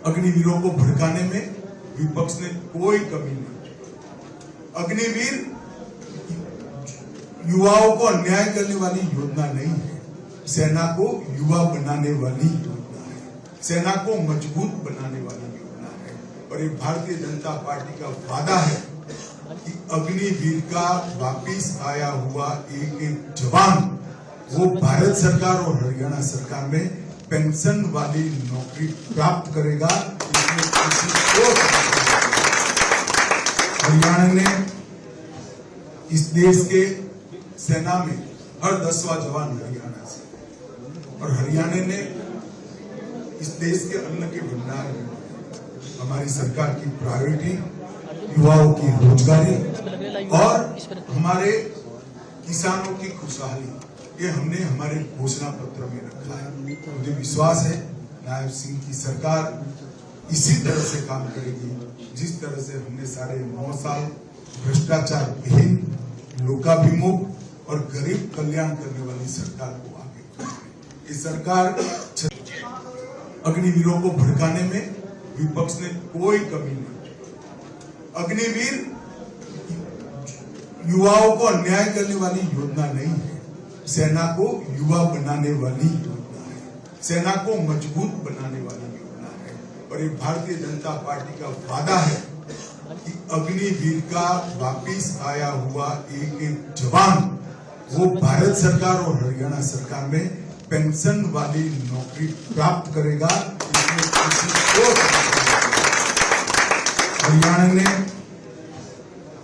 अग्निवीरों को भड़काने में विपक्ष ने कोई कमी नहीं। अग्निवीर युवाओं को अन्याय करने वाली योजना नहीं है, सेना को युवा बनाने वाली योजना है, सेना को मजबूत बनाने वाली योजना है। और ये भारतीय जनता पार्टी का वादा है कि अग्निवीर का वापिस आया हुआ एक जवान वो भारत सरकार और हरियाणा सरकार में पेंशन वाली नौकरी प्राप्त करेगा। इसमें किसी को हरियाणा ने इस देश के सेना में हर 10वां जवान हरियाणा से, और हरियाणा ने इस देश के अन्न के भंडार में हमारी सरकार की प्रायोरिटी युवाओं की रोजगारी और हमारे किसानों की खुशहाली, ये हमने हमारे घोषणा पत्र में रखा है। मुझे विश्वास है नायब सिंह की सरकार इसी तरह से काम करेगी जिस तरह से हमने साढ़े 9 साल भ्रष्टाचार विहीन, लोकाभिमुख और गरीब कल्याण करने वाली सरकार को आगे। इस सरकार अग्निवीरों को भड़काने में विपक्ष ने कोई कमी नहीं। अग्निवीर युवाओं को अन्याय करने वाली योजना नहीं है, सेना को युवा बनाने वाली योजना है, सेना को मजबूत बनाने वाली योजना है। और ये भारतीय जनता पार्टी का वादा है कि अग्निवीर का वापिस आया हुआ एक जवान वो भारत सरकार और हरियाणा सरकार में पेंशन वाली नौकरी प्राप्त करेगा। इसमें किसी को हरियाणा ने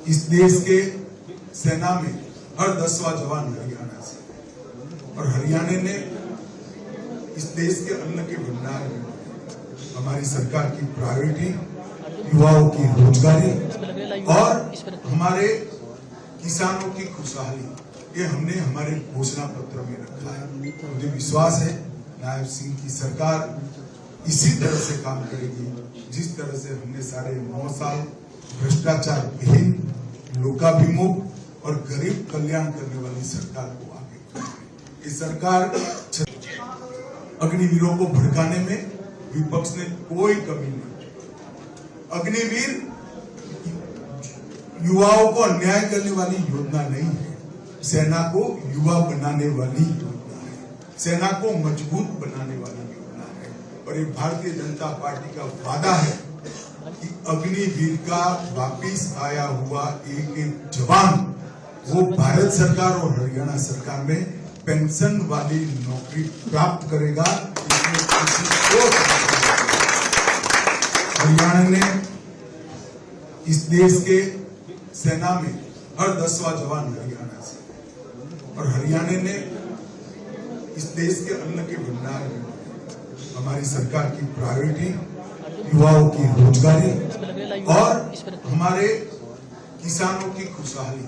इस देश के सेना में हर 10वां जवान हरियाणा से, और हरियाणा ने इस देश के अन्न के भंडार में हमारी सरकार की प्रायोरिटी युवाओं की रोजगारी और हमारे किसानों की खुशहाली, ये हमने हमारे घोषणा पत्र में रखा है। मुझे विश्वास है नायब सिंह की सरकार इसी तरह से काम करेगी जिस तरह से हमने साढ़े 9 साल भ्रष्टाचार विहीन, लोकाभिमुख और गरीब कल्याण करने वाली सरकार को आगे। इस सरकार अग्निवीरों को भड़काने में विपक्ष ने कोई कमी नहीं। अग्निवीर युवाओं को अन्याय करने वाली योजना नहीं है, सेना को युवा बनाने वाली योजना है, सेना को मजबूत बनाने वाली योजना है। और ये भारतीय जनता पार्टी का वादा है कि अग्निवीर का वापिस आया हुआ एक जवान वो भारत सरकार और हरियाणा सरकार में पेंशन वाली नौकरी प्राप्त करेगा। इसमें किसी को हरियाणा ने इस देश के सेना में हर 10वां जवान हरियाणा से, और हरियाणा ने इस देश के अन्न के भंडार में हमारी सरकार की प्रायोरिटी युवाओं की रोजगारी और हमारे किसानों की खुशहाली,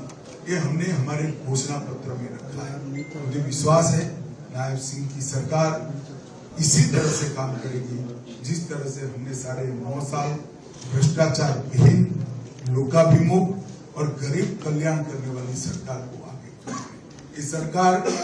ये हमने हमारे घोषणा पत्र में रखा है। मुझे विश्वास है नायब सिंह की सरकार इसी तरह से काम करेगी जिस तरह से हमने साढ़े 9 साल भ्रष्टाचार विहीन, लोकाभिमुख और गरीब कल्याण करने वाली सरकार को आगे। इस सरकार